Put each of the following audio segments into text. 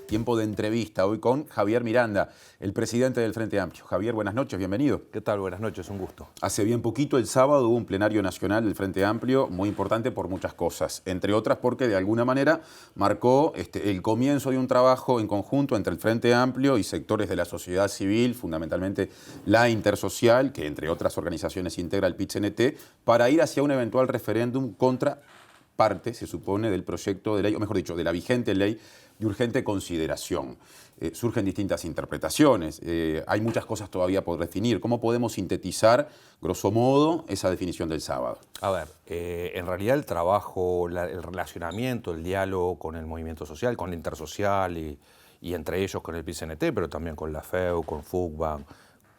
Tiempo de entrevista hoy con Javier Miranda, el presidente del Frente Amplio. Javier, buenas noches, bienvenido. ¿Qué tal? Buenas noches, un gusto. Hace bien poquito, el sábado, hubo un plenario nacional del Frente Amplio muy importante por muchas cosas, entre otras porque de alguna manera marcó el comienzo de un trabajo en conjunto entre el Frente Amplio y sectores de la sociedad civil, fundamentalmente la Intersocial, que entre otras organizaciones integra el PIT-CNT, para ir hacia un eventual referéndum contra parte, se supone, del proyecto de ley, o mejor dicho, de la vigente ley de urgente consideración. Surgen distintas interpretaciones, hay muchas cosas todavía por definir. ¿Cómo podemos sintetizar, grosso modo, esa definición del sábado? A ver, en realidad el trabajo, el relacionamiento, el diálogo con el movimiento social, con la Intersocial y entre ellos con el PIT-CNT, pero también con la FEU, con FUCBA,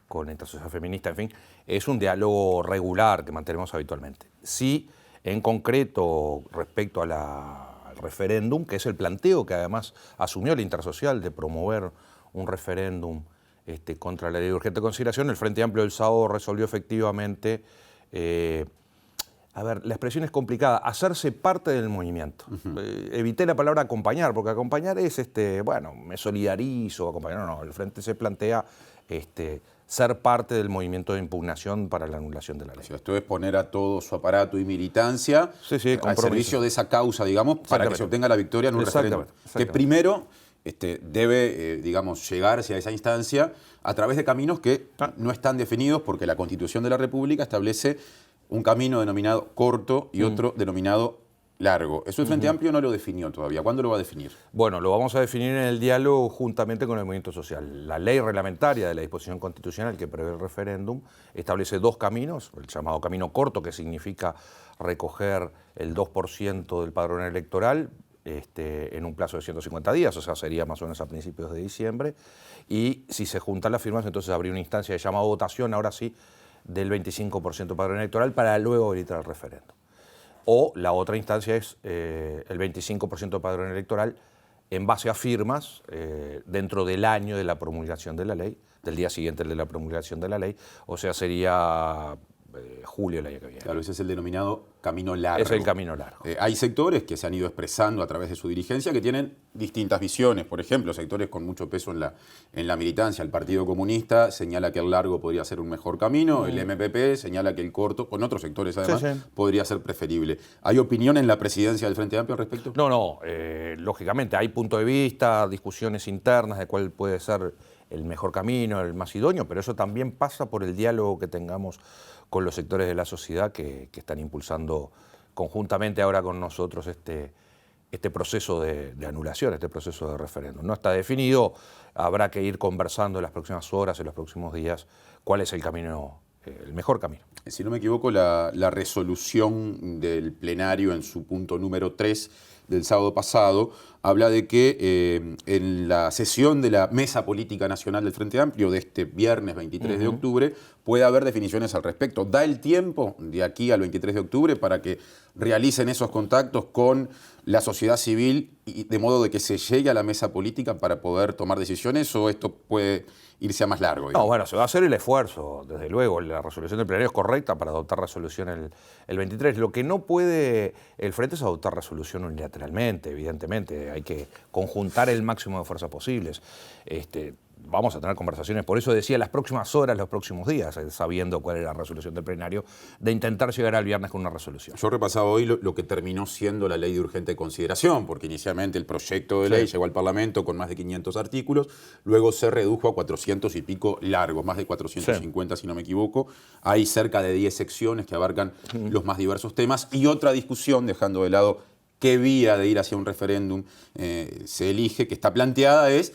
con la Intersocial Feminista, en fin, es un diálogo regular que mantenemos habitualmente. Sí, en concreto, respecto al referéndum, que es el planteo que además asumió la Intersocial de promover un referéndum contra la ley de urgente consideración, el Frente Amplio del sábado resolvió efectivamente, a ver, la expresión es complicada, hacerse parte del movimiento. Evité la palabra acompañar, porque acompañar es, bueno, me solidarizo, acompañar, no, el Frente se plantea ser parte del movimiento de impugnación para la anulación de la ley. O sea, esto es poner a todo su aparato y militancia al servicio de esa causa, digamos, para que se obtenga la victoria en un referéndum. Que primero debe, digamos, llegarse a esa instancia a través de caminos que no están definidos, porque la Constitución de la República establece un camino denominado corto y otro denominado largo. Eso el Frente Amplio no lo definió todavía. ¿Cuándo lo va a definir? Bueno, lo vamos a definir en el diálogo juntamente con el movimiento social. La ley reglamentaria de la disposición constitucional que prevé el referéndum establece dos caminos, el llamado camino corto, que significa recoger el 2% del padrón electoral en un plazo de 150 días, o sea, sería más o menos a principios de diciembre, y si se juntan las firmas, entonces habría una instancia de llamado votación, ahora sí, del 25% del padrón electoral para luego habilitar el referéndum. O la otra instancia es el 25% del padrón electoral en base a firmas dentro del año de la promulgación de la ley, del día siguiente de la promulgación de la ley, o sea, sería julio del año que viene. Claro, ese es el denominado camino largo. Es el camino largo. Hay sectores que se han ido expresando a través de su dirigencia que tienen distintas visiones. Por ejemplo, sectores con mucho peso en la militancia. El Partido Comunista señala que el largo podría ser un mejor camino. El MPP señala que el corto, con otros sectores además, podría ser preferible. ¿Hay opinión en la presidencia del Frente Amplio al respecto? No, lógicamente hay punto de vista, discusiones internas de cuál puede ser el mejor camino, el más idóneo, pero eso también pasa por el diálogo que tengamos con los sectores de la sociedad que están impulsando conjuntamente ahora con nosotros este proceso de anulación, este proceso de referéndum. No está definido, habrá que ir conversando en las próximas horas, en los próximos días, cuál es el camino, el mejor camino. Si no me equivoco, la resolución del plenario en su punto número 3 del sábado pasado habla de que en la sesión de la Mesa Política Nacional del Frente Amplio de este viernes 23 de octubre puede haber definiciones al respecto. ¿Da el tiempo de aquí al 23 de octubre para que realicen esos contactos con la sociedad civil y de modo de que se llegue a la mesa política para poder tomar decisiones, o esto puede irse a más largo? No, bueno, se va a hacer el esfuerzo, desde luego. La resolución del plenario es correcta para adoptar resolución el 23. Lo que no puede el Frente es adoptar resolución unilateralmente, evidentemente. Hay que conjuntar el máximo de fuerzas posibles. Vamos a tener conversaciones, por eso decía las próximas horas, los próximos días, sabiendo cuál era la resolución del plenario, de intentar llegar al viernes con una resolución. Yo repasaba hoy lo que terminó siendo la ley de urgente consideración, porque inicialmente el proyecto de ley llegó al Parlamento con más de 500 artículos, luego se redujo a 400 y pico largos, más de 450 si no me equivoco. Hay cerca de 10 secciones que abarcan los más diversos temas, y otra discusión, dejando de lado qué vía de ir hacia un referéndum se elige, que está planteada es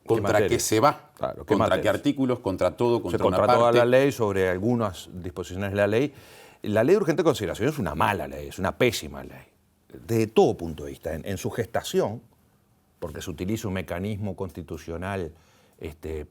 ¿contra qué se va? Claro, ¿contra qué artículos? ¿Contra todo? ¿Contra una parte? Toda la ley, sobre algunas disposiciones de la ley. La ley de urgente consideración es una mala ley, es una pésima ley, desde todo punto de vista. En su gestación, porque se utiliza un mecanismo constitucional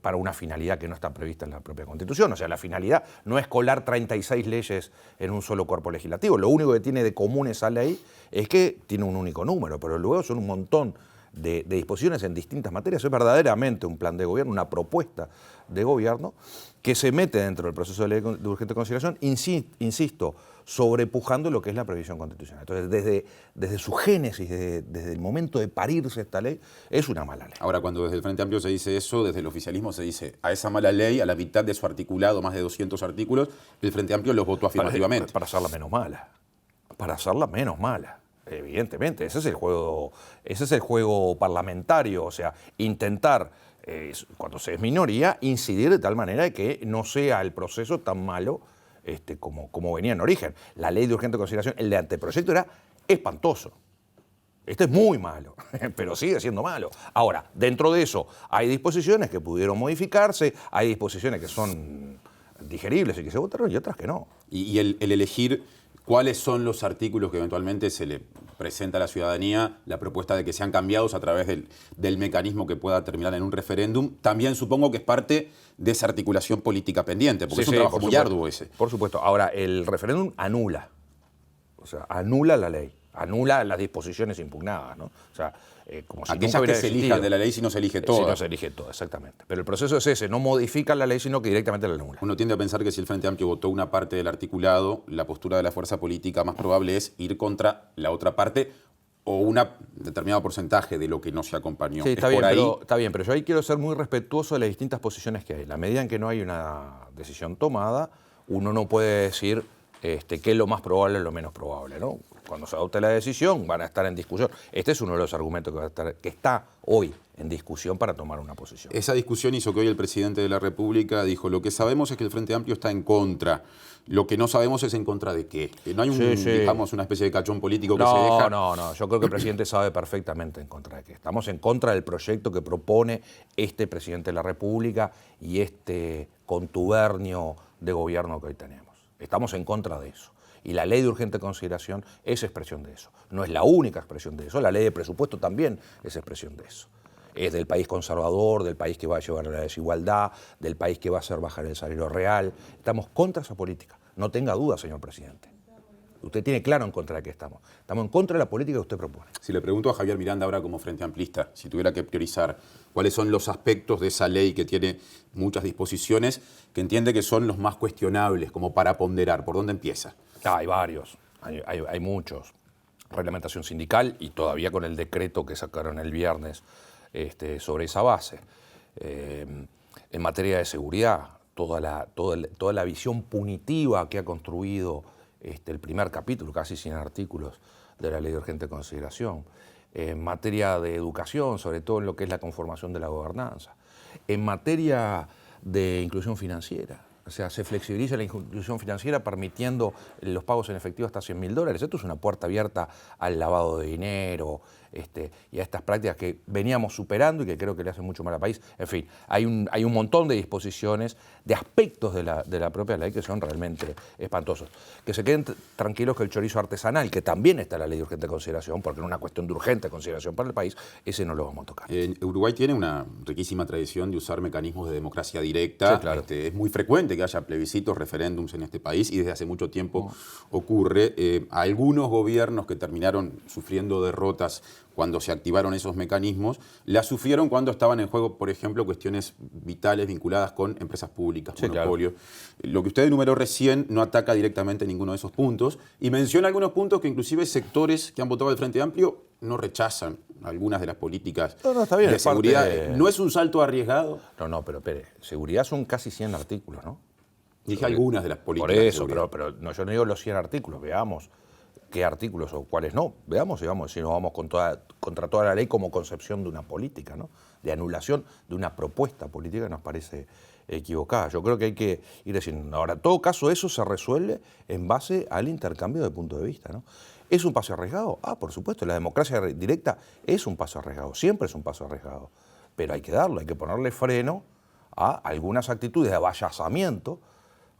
para una finalidad que no está prevista en la propia Constitución. O sea, la finalidad no es colar 36 leyes en un solo cuerpo legislativo. Lo único que tiene de común esa ley es que tiene un único número, pero luego son un montón de disposiciones en distintas materias. Es verdaderamente un plan de gobierno, una propuesta de gobierno que se mete dentro del proceso de ley de urgente consideración, insisto, sobrepujando lo que es la previsión constitucional. Entonces, desde su génesis, desde el momento de parirse esta ley, es una mala ley. Ahora, cuando desde el Frente Amplio se dice eso, desde el oficialismo se dice a esa mala ley, a la mitad de su articulado, más de 200 artículos, el Frente Amplio los votó afirmativamente. Para hacerla menos mala. Para hacerla menos mala. Evidentemente, ese es el juego parlamentario, o sea, intentar, cuando se es minoría, incidir de tal manera de que no sea el proceso tan malo como venía en origen. La ley de urgente consideración, el de anteproyecto era espantoso. Este es muy malo, pero sigue siendo malo. Ahora, dentro de eso, hay disposiciones que pudieron modificarse, hay disposiciones que son digeribles y que se votaron y otras que no. Y el elegir cuáles son los artículos que eventualmente se le presenta a la ciudadanía, la propuesta de que sean cambiados a través del mecanismo que pueda terminar en un referéndum, también supongo que es parte de esa articulación política pendiente, porque es un trabajo muy arduo ese. Por supuesto. Ahora, el referéndum anula, o sea, anula la ley, anula las disposiciones impugnadas, ¿no? O sea, como si aquellas que se elijan de la ley si no se elige todo. Si no se elige todo, exactamente. Pero el proceso es ese, no modifica la ley, sino que directamente la anula. Uno tiende a pensar que si el Frente Amplio votó una parte del articulado, la postura de la fuerza política más probable es ir contra la otra parte o un determinado porcentaje de lo que no se acompañó. Sí, está bien, pero yo ahí quiero ser muy respetuoso de las distintas posiciones que hay. En la medida en que no hay una decisión tomada, uno no puede decir qué es lo más probable o lo menos probable, ¿no? Cuando se adopte la decisión van a estar en discusión. Este es uno de los argumentos que está hoy en discusión para tomar una posición. Esa discusión hizo que hoy el presidente de la República dijo: lo que sabemos es que el Frente Amplio está en contra. Lo que no sabemos es en contra de qué. Que no hay digamos, una especie de cachón político que se deja. No. Yo creo que el presidente sabe perfectamente en contra de qué. Estamos en contra del proyecto que propone este presidente de la República y este contubernio de gobierno que hoy tenemos. Estamos en contra de eso. Y la ley de urgente consideración es expresión de eso. No es la única expresión de eso. La ley de presupuesto también es expresión de eso. Es del país conservador, del país que va a llevar a la desigualdad, del país que va a hacer bajar el salario real. Estamos contra esa política. No tenga duda, señor presidente. Usted tiene claro en contra de qué estamos. Estamos en contra de la política que usted propone. Si le pregunto a Javier Miranda ahora como Frente Amplista, si tuviera que priorizar cuáles son los aspectos de esa ley que tiene muchas disposiciones, que entiende que son los más cuestionables, como para ponderar, ¿por dónde empieza? Hay varios, hay muchos. Reglamentación sindical y todavía con el decreto que sacaron el viernes sobre esa base. En materia de seguridad, toda la visión punitiva que ha construido el primer capítulo, casi 100 artículos de la ley de urgente consideración. En materia de educación, sobre todo en lo que es la conformación de la gobernanza. En materia de inclusión financiera. O sea, se flexibiliza la inclusión financiera permitiendo los pagos en efectivo hasta $100.000. Esto es una puerta abierta al lavado de dinero y a estas prácticas que veníamos superando y que creo que le hacen mucho mal al país. En fin, hay un montón de disposiciones, de aspectos de la propia ley que son realmente espantosos. Que se queden tranquilos que el chorizo artesanal, que también está en la ley de urgente consideración, porque es una cuestión de urgente consideración para el país, ese no lo vamos a tocar. Uruguay tiene una riquísima tradición de usar mecanismos de democracia directa. Sí, claro. Es muy frecuente que haya plebiscitos, referéndums en este país y desde hace mucho tiempo ocurre. Algunos gobiernos que terminaron sufriendo derrotas cuando se activaron esos mecanismos, las sufrieron cuando estaban en juego, por ejemplo, cuestiones vitales vinculadas con empresas públicas, monopolios. Claro. Lo que usted enumeró recién no ataca directamente ninguno de esos puntos y menciona algunos puntos que inclusive sectores que han votado al Frente Amplio no rechazan algunas de las políticas está bien, de seguridad. ¿No es un salto arriesgado? No, pero espere, seguridad son casi 100 artículos, ¿no? Dije algunas de las políticas. Por eso, pero no, yo no digo los 100 artículos, veamos qué artículos o cuáles no. Veamos si nos vamos contra toda la ley como concepción de una política, ¿no? De anulación de una propuesta política que nos parece equivocada. Yo creo que hay que ir diciendo. Ahora, en todo caso, eso se resuelve en base al intercambio de puntos de vista, ¿no? ¿Es un paso arriesgado? Por supuesto, la democracia directa es un paso arriesgado, siempre es un paso arriesgado. Pero hay que darlo, hay que ponerle freno a algunas actitudes de avallazamiento,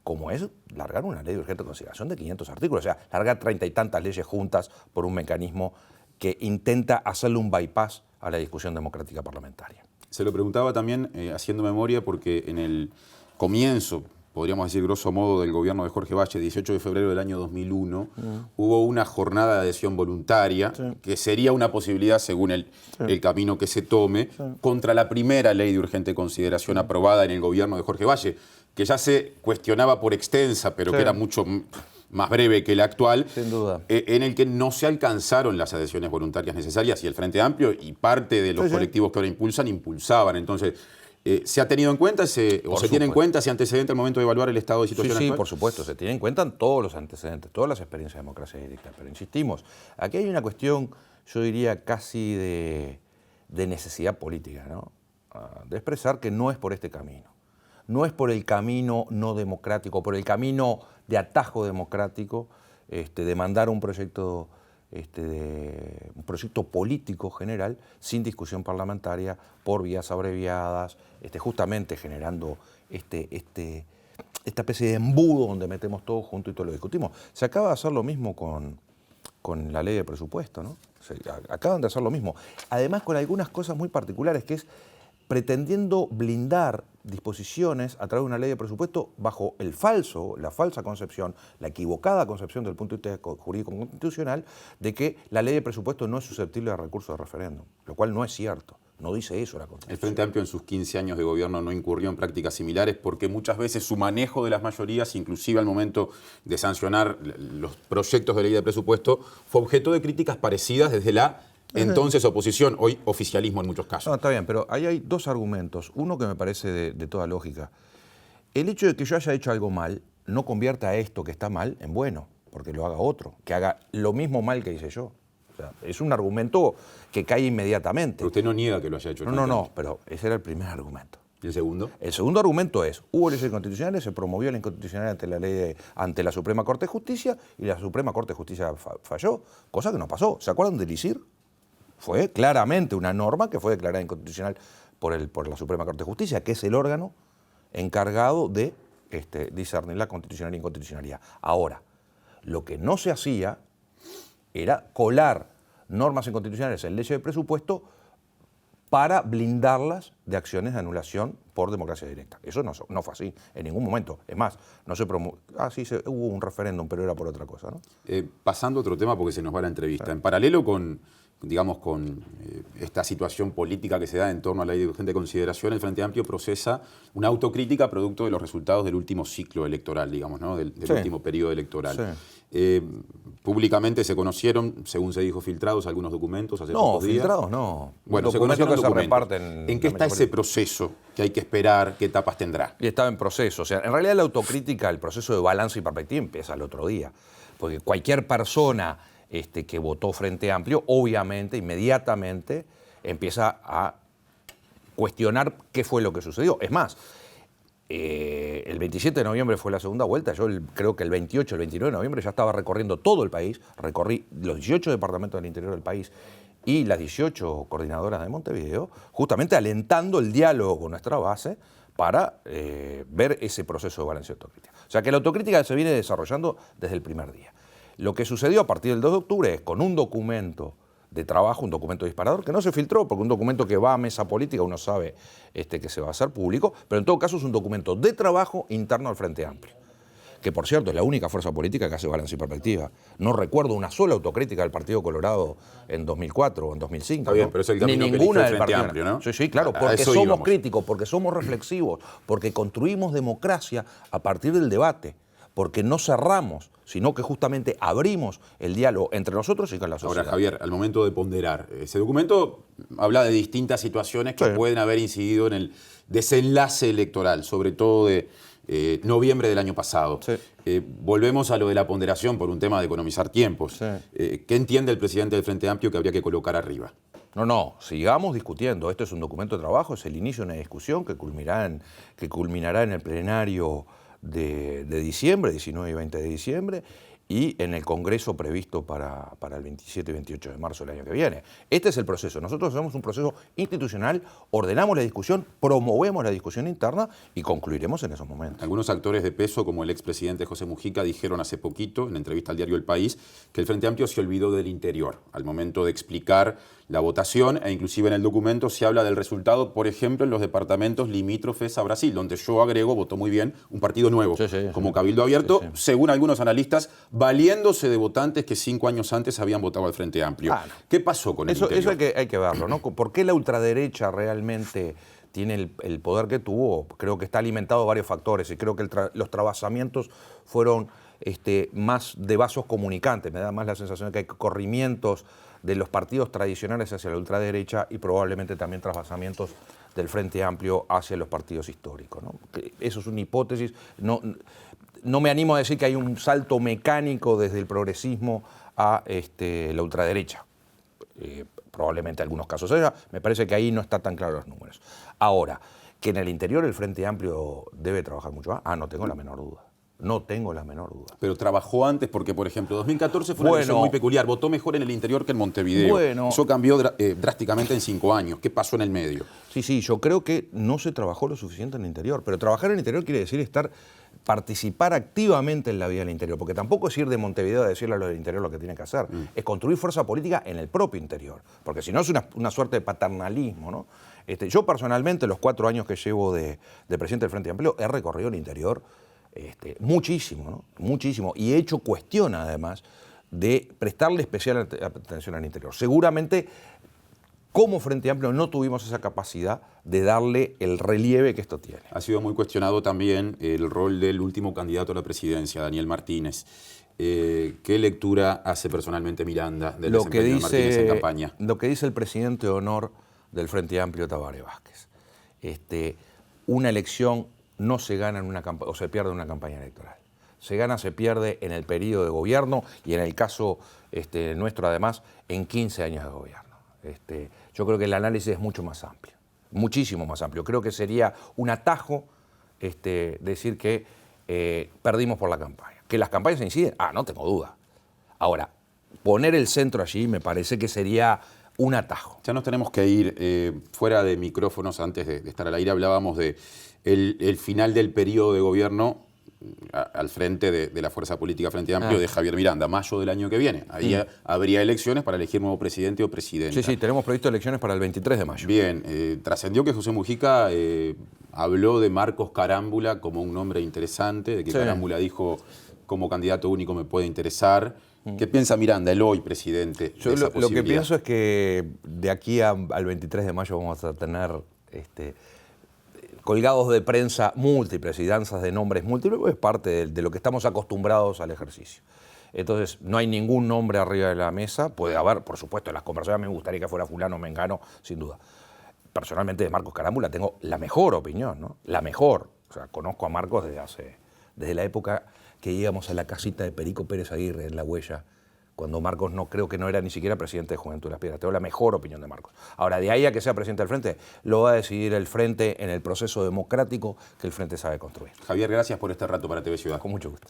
como es largar una ley de urgente consideración de 500 artículos, o sea, largar 30 y tantas leyes juntas por un mecanismo que intenta hacerle un bypass a la discusión democrática parlamentaria. Se lo preguntaba también haciendo memoria porque en el comienzo, podríamos decir grosso modo, del gobierno de Jorge Valle, 18 de febrero del año 2001, hubo una jornada de adhesión voluntaria, que sería una posibilidad según el camino que se tome, contra la primera ley de urgente consideración aprobada en el gobierno de Jorge Valle, que ya se cuestionaba por extensa, pero que era mucho más breve que la actual, sin duda, en el que no se alcanzaron las adhesiones voluntarias necesarias y el Frente Amplio y parte de los colectivos que ahora impulsaban. Entonces, ¿se ha tenido en cuenta se tiene en cuenta ese antecedente al momento de evaluar el estado de situación actual? Sí, por supuesto, se tiene en cuenta todos los antecedentes, todas las experiencias de democracia directa. Pero insistimos, aquí hay una cuestión, yo diría, casi de necesidad política, ¿no? De expresar que no es por este camino. No es por el camino no democrático, por el camino de atajo democrático, de mandar un proyecto político general sin discusión parlamentaria, por vías abreviadas, justamente generando esta especie de embudo donde metemos todo junto y todo lo discutimos. Se acaba de hacer lo mismo con la ley de presupuesto, ¿no? Acaban de hacer lo mismo. Además, con algunas cosas muy particulares, que es pretendiendo blindar disposiciones a través de una ley de presupuesto bajo la falsa concepción, la equivocada concepción del punto de vista jurídico constitucional, de que la ley de presupuesto no es susceptible de recurso de referéndum, lo cual no es cierto. No dice eso la Constitución. El Frente Amplio en sus 15 años de gobierno no incurrió en prácticas similares porque muchas veces su manejo de las mayorías, inclusive al momento de sancionar los proyectos de ley de presupuesto, fue objeto de críticas parecidas desde la entonces oposición, hoy oficialismo en muchos casos. No, está bien, pero ahí hay dos argumentos. Uno que me parece de toda lógica. El hecho de que yo haya hecho algo mal no convierta a esto que está mal en bueno, porque lo haga otro, que haga lo mismo mal que hice yo. O sea, es un argumento que cae inmediatamente. Pero usted no niega que lo haya hecho. No, pero ese era el primer argumento. ¿Y el segundo? El segundo argumento es, hubo leyes inconstitucionales, se promovió la inconstitucionalidad ante la Suprema Corte de Justicia y la Suprema Corte de Justicia falló, cosa que no pasó. ¿Se acuerdan del ISIR? Fue claramente una norma que fue declarada inconstitucional por la Suprema Corte de Justicia, que es el órgano encargado de discernir la constitucionalidad e inconstitucionalidad. Ahora, lo que no se hacía era colar normas inconstitucionales en leyes de presupuesto para blindarlas de acciones de anulación por democracia directa. Eso no fue así en ningún momento. Es más, no se promovió. Hubo un referéndum, pero era por otra cosa, ¿no? Pasando a otro tema, porque se nos va la entrevista. En paralelo con esta situación política que se da en torno a la ley de urgente consideración, el Frente Amplio procesa una autocrítica producto de los resultados del último ciclo electoral, digamos, ¿no? del último periodo electoral. Sí. Públicamente se conocieron, según se dijo, filtrados algunos documentos hace pocos días. No, filtrados no. Bueno, se conocieron que documentos. Se reparten. ¿En qué está ese proceso que hay que esperar? ¿Qué etapas tendrá? Y estaba en proceso. O sea, en realidad la autocrítica, el proceso de balance y perspectiva empieza el otro día. Porque cualquier persona que votó Frente Amplio, obviamente, inmediatamente, empieza a cuestionar qué fue lo que sucedió. Es más, el 27 de noviembre fue la segunda vuelta, yo creo que el 28, el 29 de noviembre ya estaba recorriendo todo el país, recorrí los 18 departamentos del interior del país y las 18 coordinadoras de Montevideo, justamente alentando el diálogo con nuestra base para ver ese proceso de balance y autocrítica. O sea que la autocrítica se viene desarrollando desde el primer día. Lo que sucedió a partir del 2 de octubre es con un documento de trabajo, un documento disparador, que no se filtró, porque un documento que va a mesa política uno sabe que se va a hacer público, pero en todo caso es un documento de trabajo interno al Frente Amplio, que por cierto es la única fuerza política que hace balance y perspectiva. No recuerdo una sola autocrítica del Partido Colorado en 2004 o en 2005. Está bien, pero es el camino ni ninguna del del Frente Partido Amplio, ¿no? Sí, claro, porque somos críticos, porque somos reflexivos, porque construimos democracia a partir del debate, porque no cerramos, sino que justamente abrimos el diálogo entre nosotros y con la sociedad. Ahora, Javier, al momento de ponderar, ese documento habla de distintas situaciones que pueden haber incidido en el desenlace electoral, sobre todo de noviembre del año pasado. Volvemos a lo de la ponderación por un tema de economizar tiempos. ¿Qué entiende el presidente del Frente Amplio que habría que colocar arriba? No, sigamos discutiendo. Esto es un documento de trabajo, es el inicio de una discusión que culminará en el plenario de diciembre, 19 y 20 de diciembre, y en el Congreso previsto para el 27 y 28 de marzo del año que viene. Este es el proceso. Nosotros hacemos un proceso institucional, ordenamos la discusión, promovemos la discusión interna y concluiremos en esos momentos. Algunos actores de peso, como el expresidente José Mujica, dijeron hace poquito, en entrevista al diario El País, que el Frente Amplio se olvidó del interior al momento de explicar la votación, e inclusive en el documento se habla del resultado, por ejemplo, en los departamentos limítrofes a Brasil, donde yo agrego, votó muy bien, un partido nuevo, como Cabildo Abierto, según algunos analistas, valiéndose de votantes que 5 años antes habían votado al Frente Amplio. No. ¿Qué pasó con el interior? Eso hay que verlo, ¿no? ¿Por qué la ultraderecha realmente tiene el poder que tuvo? Creo que está alimentado de varios factores y creo que los trabajamientos fueron más de vasos comunicantes. Me da más la sensación de que hay corrimientos de los partidos tradicionales hacia la ultraderecha y probablemente también trasvasamientos del Frente Amplio hacia los partidos históricos, ¿no? Eso es una hipótesis. No me animo a decir que hay un salto mecánico desde el progresismo a la ultraderecha. Probablemente en algunos casos haya. Me parece que ahí no están tan claros los números. Ahora, que en el interior el Frente Amplio debe trabajar mucho más, no tengo la menor duda. No tengo la menor duda. Pero trabajó antes porque, por ejemplo, 2014 fue una elección muy peculiar. Votó mejor en el interior que en Montevideo. Eso cambió drásticamente en 5 años. ¿Qué pasó en el medio? Sí, yo creo que no se trabajó lo suficiente en el interior. Pero trabajar en el interior quiere decir participar activamente en la vida del interior. Porque tampoco es ir de Montevideo a decirle a los del interior lo que tienen que hacer. Es construir fuerza política en el propio interior. Porque si no es una suerte de paternalismo, ¿no? Yo personalmente, los 4 años que llevo de presidente del Frente Amplio, he recorrido el interior muchísimo, ¿no? Muchísimo. Y he hecho cuestión, además, de prestarle especial atención al interior. Seguramente, como Frente Amplio, no tuvimos esa capacidad de darle el relieve que esto tiene. Ha sido muy cuestionado también el rol del último candidato a la presidencia, Daniel Martínez. ¿Qué lectura hace personalmente Miranda del desempeño de Martínez en campaña? Lo que dice el presidente de honor del Frente Amplio, Tabaré Vázquez. Una elección no se gana en una campaña, o se pierde en una campaña electoral. Se gana, se pierde en el periodo de gobierno y en el caso nuestro, además, en 15 años de gobierno. Yo creo que el análisis es mucho más amplio, muchísimo más amplio. Creo que sería un atajo decir que perdimos por la campaña. ¿Que las campañas inciden? No tengo duda. Ahora, poner el centro allí me parece que sería un atajo. Ya nos tenemos que ir fuera de micrófonos. Antes de estar al aire hablábamos de el final del periodo de gobierno al frente de la fuerza política Frente Amplio de Javier Miranda, mayo del año que viene. Ahí habría elecciones para elegir nuevo presidente o presidenta. Sí, tenemos previsto elecciones para el 23 de mayo. Bien, trascendió que José Mujica habló de Marcos Carámbula como un nombre interesante, de que Carámbula dijo, como candidato único me puede interesar. ¿Qué piensa Miranda, el hoy presidente, de esa posibilidad? Lo que pienso es que de aquí al 23 de mayo vamos a tener colgados de prensa múltiples y danzas de nombres múltiples, es parte de lo que estamos acostumbrados al ejercicio. Entonces, no hay ningún nombre arriba de la mesa. Puede haber, por supuesto, en las conversaciones me gustaría que fuera fulano o mengano, sin duda. Personalmente, de Marcos Carámbula tengo la mejor opinión, ¿no? La mejor. O sea, conozco a Marcos desde la época que íbamos a la casita de Perico Pérez Aguirre en La Huella, cuando Marcos creo que no era ni siquiera presidente de Juventud de las Piedras. Tengo la mejor opinión de Marcos. Ahora, de ahí a que sea presidente del Frente, lo va a decidir el Frente en el proceso democrático que el Frente sabe construir. Javier, gracias por este rato para TV Ciudad. Con mucho gusto.